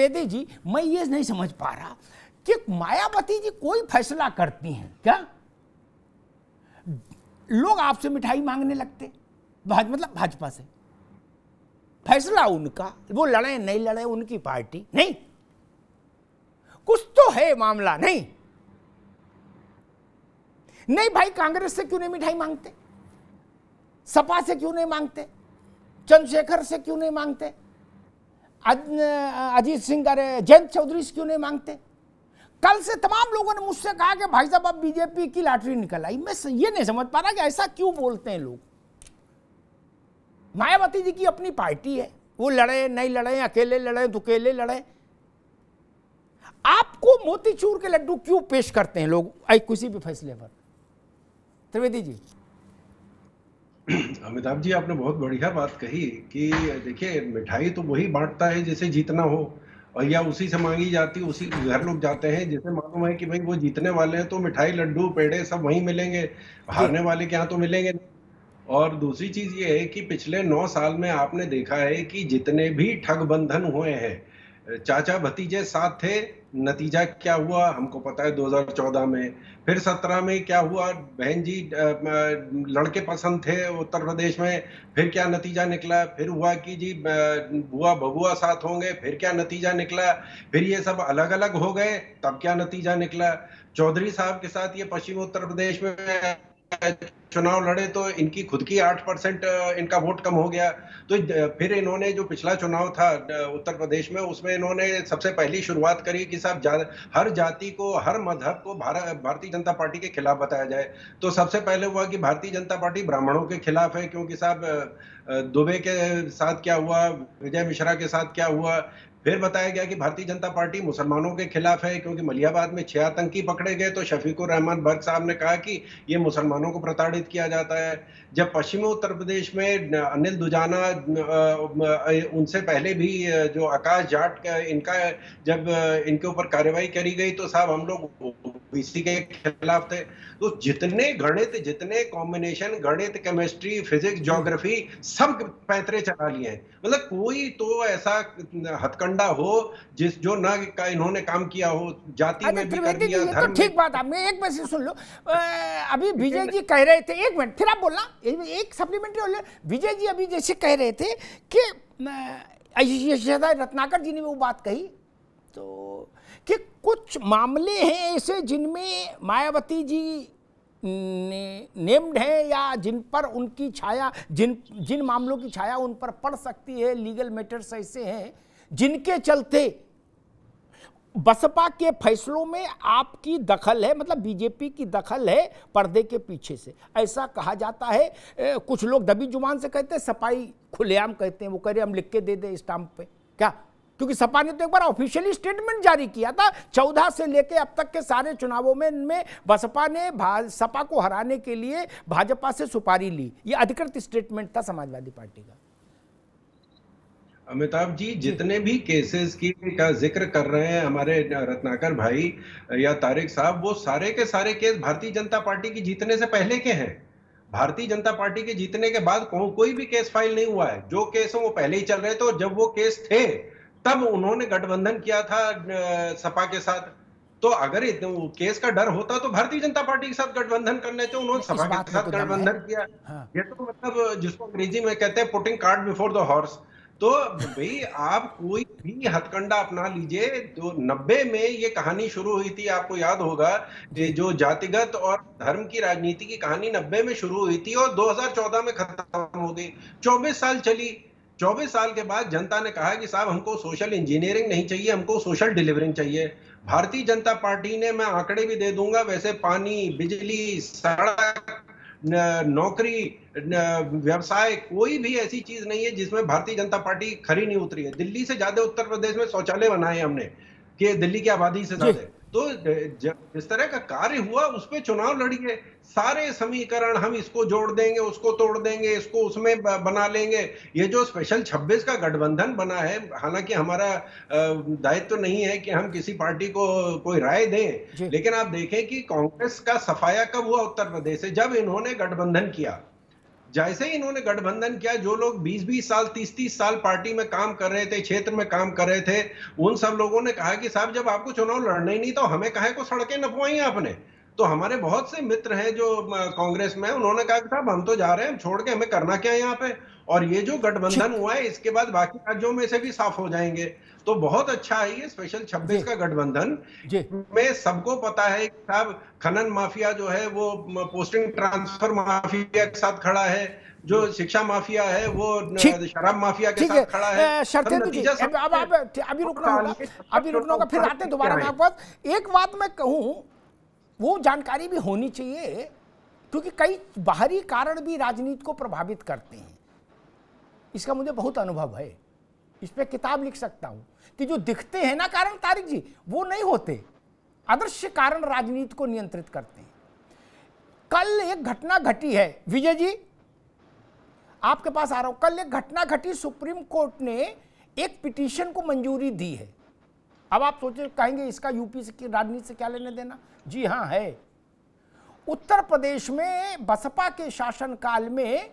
त्रिवेदी जी, मैं ये नहीं समझ पा रहा कि मायावती जी कोई फैसला करती हैं क्या, लोग आपसे मिठाई मांगने लगते, मतलब भाजपा से, फैसला उनका, वो लड़े नहीं लड़े उनकी पार्टी, नहीं कुछ तो है मामला, नहीं नहीं भाई कांग्रेस से क्यों नहीं मिठाई मांगते, सपा से क्यों नहीं मांगते, चंद्रशेखर से क्यों नहीं मांगते, अजीत सिंह, अरे जयंत चौधरी से क्यों नहीं मांगते। कल से तमाम लोगों ने मुझसे कहा कि भाई साहब अब बीजेपी की लॉटरी निकल आई। मैं ये नहीं समझ पा रहा कि ऐसा क्यों बोलते हैं लोग। मायावती जी की अपनी पार्टी है, वो लड़े नहीं लड़े, अकेले लड़े तो अकेले लड़े, आपको मोतीचूर के लड्डू क्यों पेश करते हैं लोग किसी भी फैसले पर। त्रिवेदी जी। अमिताभ जी, आपने बहुत बढ़िया बात कही कि देखिए मिठाई तो वही बांटता है जिसे जीतना हो, और या उसी से मांगी जाती, उसी घर लोग जाते हैं जिसे मालूम है कि भाई वो जीतने वाले हैं तो मिठाई लड्डू पेड़े सब वहीं मिलेंगे, हारने वाले के यहाँ तो मिलेंगे नहीं। और दूसरी चीज ये है कि पिछले 9 साल में आपने देखा है कि जितने भी ठग बंधन हुए हैं, चाचा भतीजे साथ थे, नतीजा क्या हुआ हमको पता है 2014 में, फिर 17 में क्या हुआ, बहन जी लड़के पसंद थे उत्तर प्रदेश में, फिर क्या नतीजा निकला, फिर हुआ कि जी बुआ बबुआ साथ होंगे, फिर क्या नतीजा निकला, फिर ये सब अलग अलग हो गए, तब क्या नतीजा निकला। चौधरी साहब के साथ ये पश्चिमी उत्तर प्रदेश में चुनाव लड़े तो इनकी खुद की 8% इनका वोट कम हो गया। तो फिर इन्होंने जो पिछला चुनाव था उत्तर प्रदेश में, उसमें इन्होंने सबसे पहली शुरुआत करी कि साहब हर जाति को, हर मजहब को भारतीय जनता पार्टी के खिलाफ बताया जाए। तो सबसे पहले हुआ कि भारतीय जनता पार्टी ब्राह्मणों के खिलाफ है, क्योंकि साहब दुबे के साथ क्या हुआ, विजय मिश्रा के साथ क्या हुआ। फिर बताया गया कि भारतीय जनता पार्टी मुसलमानों के खिलाफ है, क्योंकि मलियाबाद में 6 आतंकी पकड़े गए तो शफीकुर रहमान बर्ग साहब ने कहा कि ये मुसलमानों को प्रताड़ित किया जाता है। जब पश्चिमी उत्तर प्रदेश में अनिल दुजाना, उनसे पहले भी जो आकाश जाट इनका, जब इनके ऊपर कार्रवाई करी गई तो साहब हम लोग ओबीसी के खिलाफ थे। तो जितने गणित, जितने कॉम्बिनेशन, गणित, केमिस्ट्री, फिजिक्स, ज्योग्राफी, सब पैंतरे चला लिए हैं। मतलब कोई तो ऐसा हथकंडा हो जो ना इन्होंने काम किया हो, जाति में भी कर दिया, धर्म तो ठीक बात। आप मैं एक मैसेज सुन लो, अभी विजय जी कह रहे थे, एक मिनट फिर आप बोलना, एक सप्लीमेंट्री। विजय जी अभी जैसे कह रहे थे कि रत्नाकर जी ने वो बात कही, तो कि कुछ मामले हैं ऐसे जिनमें मायावती जी नेम्ड है, या जिन पर उनकी छाया, जिन मामलों की छाया उन पर पड़ सकती है, लीगल मैटर्स ऐसे हैं जिनके चलते बसपा के फैसलों में आपकी दखल है, मतलब बीजेपी की दखल है पर्दे के पीछे से, ऐसा कहा जाता है। कुछ लोग दबी जुबान से कहते हैं, सपाई खुलेआम कहते हैं, वो कह रहे हम लिख के दे दे स्टाम्प पे, क्या, क्योंकि सपा ने तो एक बार ऑफिशियली स्टेटमेंट जारी किया था 14 से लेके अब तक के सारे चुनावों में बसपा ने सपा को हराने के लिए भाजपा से सुपारी ली, ये अधिकृत स्टेटमेंट था समाजवादी पार्टी का। अमिताभ जी, जितने भी केसेस की का जिक्र कर रहे हैं हमारे रत्नाकर भाई या तारिक साहब, वो सारे के सारे केस भारतीय जनता पार्टी की जीतने से पहले के हैं। भारतीय जनता पार्टी के जीतने के बाद कोई भी केस फाइल नहीं हुआ है। जो केस है वो पहले ही चल रहे थे, और जब वो केस थे तब उन्होंने गठबंधन किया था सपा के साथ। तो अगर केस का डर होता तो भारतीय जनता पार्टी के साथ गठबंधन करने थे, उन्होंने सपा के साथ गठबंधन किया। हाँ। ये तो मतलब जिसको अंग्रेजी में कहते हैं putting cart before the horse. तो भाई आप कोई भी हथकंडा अपना लीजिए। तो 90 में ये कहानी शुरू हुई थी, आपको याद होगा, जो जातिगत और धर्म की राजनीति की कहानी 90 में शुरू हुई थी और 2014 में खत्म हो गई। 24 साल चली। 24 साल के बाद जनता ने कहा कि साहब हमको सोशल इंजीनियरिंग नहीं चाहिए, हमको सोशल डिलीवरिंग चाहिए। भारतीय जनता पार्टी ने, मैं आंकड़े भी दे दूंगा, वैसे पानी, बिजली, सड़क, नौकरी, व्यवसाय, कोई भी ऐसी चीज नहीं है जिसमें भारतीय जनता पार्टी खरी नहीं उतरी है। दिल्ली से ज्यादा उत्तर प्रदेश में शौचालय बनाए हमने, कि दिल्ली की आबादी से ज्यादा। तो जिस तरह का कार्य हुआ उस पर चुनाव लड़िए। सारे समीकरण हम इसको जोड़ देंगे, उसको तोड़ देंगे, इसको उसमें बना लेंगे। ये जो स्पेशल 26 का गठबंधन बना है, हालांकि हमारा दायित्व तो नहीं है कि हम किसी पार्टी को कोई राय दें, लेकिन आप देखें कि कांग्रेस का सफाया कब हुआ उत्तर प्रदेश से, जब इन्होंने गठबंधन किया। जैसे ही इन्होंने गठबंधन किया, जो लोग 20-20 साल 30-30 साल पार्टी में काम कर रहे थे, क्षेत्र में काम कर रहे थे, उन सब लोगों ने कहा कि साहब जब आपको चुनाव लड़ना ही नहीं तो हमें काहे को सड़कें नपवाई आपने। तो हमारे बहुत से मित्र हैं जो कांग्रेस में, उन्होंने कहा कि साहब हम तो जा रहे हैं, छोड़ के हमें करना क्या है यहाँ पे। और ये जो गठबंधन हुआ है इसके बाद बाकी राज्यों में से भी साफ हो जाएंगे। तो बहुत अच्छा है ये स्पेशल 26 का गठबंधन में। सबको पता है कि साहब खनन माफिया जो है वो पोस्टिंग ट्रांसफर माफिया के साथ खड़ा है, जो शिक्षा माफिया है वो शराब माफिया के साथ खड़ा है। शर्तेंदु जी, अब अभी रुकना होगा, फिर आते हैं दोबारा मैं आपके पास। एक बात मैं कहूं, वो जानकारी भी होनी चाहिए, क्योंकि कई बाहरी कारण भी राजनीति को प्रभावित करते हैं। इसका मुझे बहुत अनुभव है, इस पे किताब लिख सकता हूं कि जो दिखते हैं ना कारण तारिक जी, वो नहीं होते, अदृश्य कारण राजनीति को नियंत्रित करते हैं। कल एक घटना घटी है, विजय जी आपके पास आ रहा हूं। कल एक घटना घटी, सुप्रीम कोर्ट ने एक पिटीशन को मंजूरी दी है। अब आप सोचे कहेंगे इसका यूपी से की राजनीति से क्या लेने देना? जी हां है। उत्तर प्रदेश में बसपा के शासनकाल में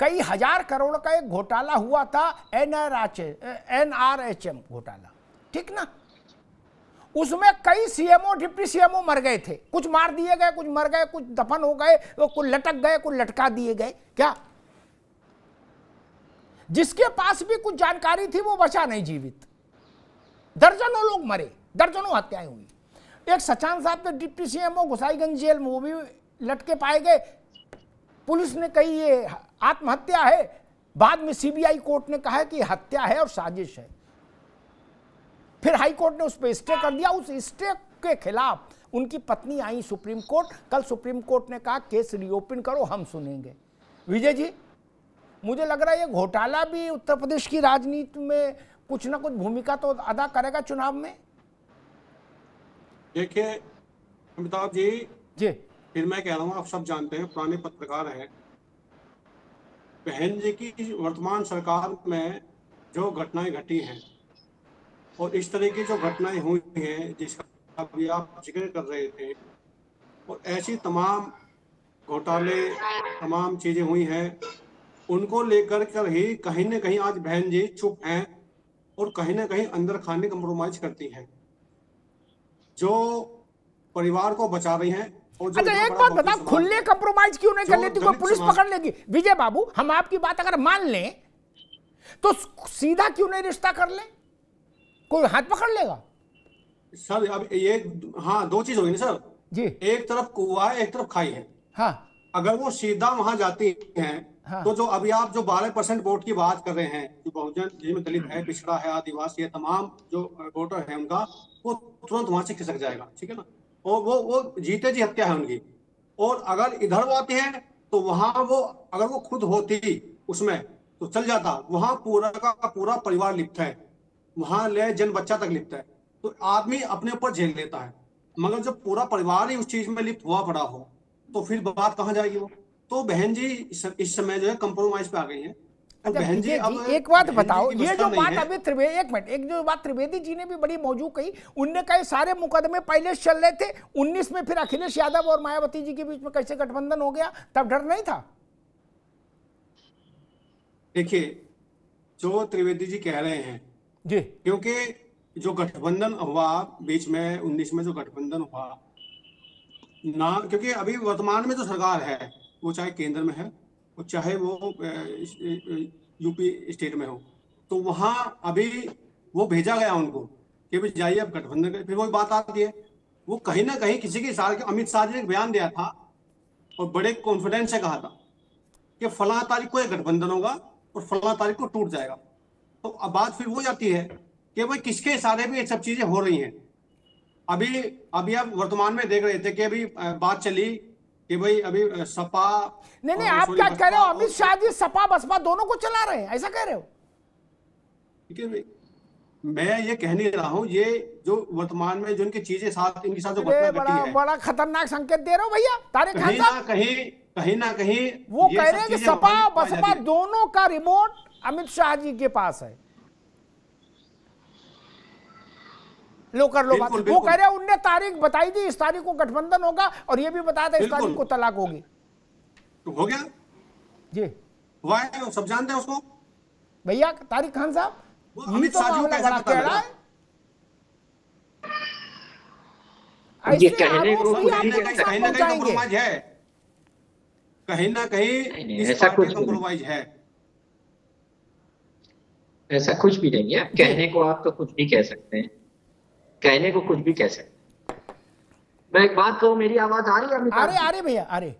कई हजार करोड़ का एक घोटाला हुआ था, NRHM घोटाला, ठीक ना? उसमें कई सीएमओ डिप्टी सीएमओ मर गए थे, कुछ मार दिए गए, कुछ मर गए, कुछ दफन हो गए, कुछ लटक गए, कुछ लटका दिए गए। क्या जिसके पास भी कुछ जानकारी थी वो बचा नहीं जीवित। दर्जनों लोग मरे, दर्जनों हत्याएं हुई। एक सचान साहब के डिप्टी सीएमओ गोसाईगंज जेल में, वो भी लटके पाए गए। पुलिस ने कही ये आत्महत्या है, बाद में सीबीआई कोर्ट ने कहा कि हत्या है और साजिश है। फिर हाई कोर्ट ने उस पर स्टे कर दिया। उस स्टे के खिलाफ उनकी पत्नी आई सुप्रीम कोर्ट। कल सुप्रीम कोर्ट ने कहा केस रीओपन करो, हम सुनेंगे। विजय जी, मुझे लग रहा है ये घोटाला भी उत्तर प्रदेश की राजनीति में कुछ ना कुछ भूमिका तो अदा करेगा चुनाव में। देखिए अमिताभ जी, फिर मैं कह रहा हूँ, आप सब जानते हैं, पुराने पत्रकार हैं, बहन जी की वर्तमान सरकार में जो घटनाएं घटी हैं और इस तरह की जो घटनाएं हुई हैं जिसका अभी आप जिक्र कर रहे थे, और ऐसी तमाम घोटाले, तमाम चीजें हुई हैं, उनको लेकर कर ही कहीं ना कहीं आज बहन जी चुप हैं और कहीं ना कहीं अंदर खाने कंप्रोमाइज करती हैं, जो परिवार को बचा रही हैं। अच्छा एक बात बताओ, खुले कंप्रोमाइज क्यों नहीं कर लेती? कोई पुलिस पकड़ लेगी? विजय बाबू, हम आपकी बात अगर मान लें तो सीधा क्यों नहीं रिश्ता कर ले? कोई हाथ पकड़ लेगा? सर अब ये हाँ, दो चीज होगी ना सर जी, एक तरफ कुआ है, एक तरफ खाई है। हाँ, अगर वो सीधा वहां जाती हैं, हाँ, तो जो अभी आप जो 12% वोट की बात कर रहे हैं, जो बहुजन जिसमें दलित है, पिछड़ा है, आदिवासी है, तमाम जो वोटर है उनका, वो तुरंत वहां से खिसक जाएगा, ठीक है ना? और वो जीते जी हत्या है उनकी। और अगर इधर वो आती है तो वहां वो, अगर वो खुद होती उसमें तो चल जाता। वहां पूरा का पूरा परिवार लिप्त है, वहां ले जन बच्चा तक लिप्त है, तो आदमी अपने ऊपर झेल लेता है। मगर जब पूरा परिवार ही उस चीज में लिप्त हुआ पड़ा हो तो फिर बात कहां जाएगी वो? तो बहन जी इस समय जो है कंप्रोमाइज पे आ गई है। अच्छा बहन जी, एक बात बताओ, ये जो बात अभी त्रिवेदी, एक मिनट, एक जो बात त्रिवेदी जी ने भी बड़ी मौजू कही, उनने कहा सारे मुकदमे पहले चल रहे थे, 19 में फिर अखिलेश यादव और मायावती जी के बीच में कैसे गठबंधन हो गया, तब डर नहीं था? देखिए जो त्रिवेदी जी कह रहे हैं जी, क्योंकि जो गठबंधन हुआ बीच में 19 में, जो गठबंधन हुआ ना, क्योंकि अभी वर्तमान में जो सरकार है वो चाहे केंद्र में है और चाहे वो यूपी स्टेट में हो, तो वहां अभी वो भेजा गया उनको कि भाई जाइए अब गठबंधन करें। फिर वही बात आती है, वो कहीं ना कहीं किसी के इशारे के, अमित शाह जी ने एक बयान दिया था और बड़े कॉन्फिडेंस से कहा था कि फलां तारीख को एक गठबंधन होगा और फलां तारीख को टूट जाएगा। तो अब बात फिर वो जाती है कि भाई किसके इशारे पे ये सब चीजें हो रही हैं। अभी आप वर्तमान में देख रहे थे कि अभी बात चली कि भाई अभी सपा, नहीं आप क्या कह रहे हो? अमित शाह जी सपा बसपा दोनों को चला रहे हैं, ऐसा कह रहे हो? ठीक है, मैं ये कह नहीं रहा हूँ, ये जो वर्तमान में जो इनकी चीजें साथ, इनके साथ जो घटना घटी है, बड़ा खतरनाक संकेत दे रहे हो भैया तारिक खान साहब। कहीं ना कहीं वो कह रहे हैं कि सपा बसपा दोनों का रिमोट अमित शाह जी के पास है। लो कर लो बात। वो कह रहे हैं उनने तारीख बताई थी, इस तारीख को गठबंधन होगा, और ये भी बताया था इस तारीख को तलाक होगी। तो हो गया, जी वाई सब जानते हैं उसको भैया तारिक खान साहब, वो ये अमित तो शाह जी को मामला कैसे बड़ा पता टेढ़ा लगा? है। ये ऐसे कहने आरोप को भी कुछ आप भी नुकसान कहीं ना कहीं पहुंचाएंगे। कंप्रोमाइज है, कहीं ना नहीं, कहीं नहीं, इस ऐसा पार्टी कुछ भी नहीं, कंप्रोमाइज है। ऐसा कुछ भी नहीं है। जी कहने को आप तो कुछ भी कह सकते हैं, कहने को कुछ भी कह सकते हैं। मैं एक बात कहूँ, मेरी आवाज आ रही है अमिताभ अरे जी? अरे भैया अरे,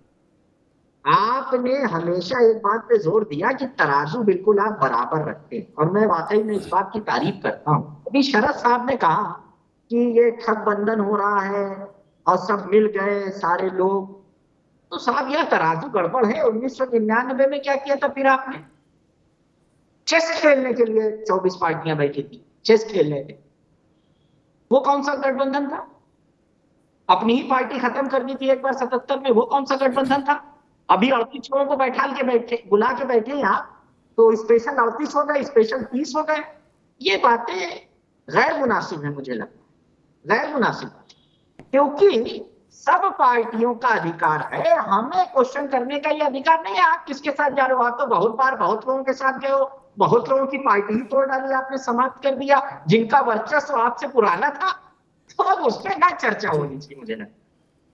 आपने हमेशा एक बात पे जोर दिया कि तराजू बिल्कुल आप बराबर रखते हैं, और मैं वाकई में इस बात की तारीफ करता हूँ। अभी शरद साहब ने कहा कि ये ठगबंधन हो रहा है और सब मिल गए सारे लोग, तो साहब यह तराजू गड़बड़ है। 1999 में क्या किया था फिर आपने? चेस खेलने के लिए 24 पार्टियां बैठी थी, चेस खेलने थे। वो कौन सा गठबंधन था? अपनी ही पार्टी खत्म करनी थी एक बार 77 में, वो कौन सा गठबंधन था? अभी 38 लोगों को बुला के बैठे यहाँ, तो स्पेशल 38 हो गए, स्पेशल 30 हो गए। ये बातें गैर मुनासिब है, मुझे लगता है गैर मुनासिब, क्योंकि सब पार्टियों का अधिकार है, हमें क्वेश्चन करने का ये अधिकार नहीं है आप किसके साथ जा रहे हो। आप तो बहुत बार बहुत लोगों के साथ गए हो, बहुत लोगों की पार्टी ही तोड़ डाली आपने, समाप्त कर दिया, जिनका वर्चस्व आपसे पुराना था, तो अब उस पर क्या चर्चा होनी चाहिए मुझे लगता है।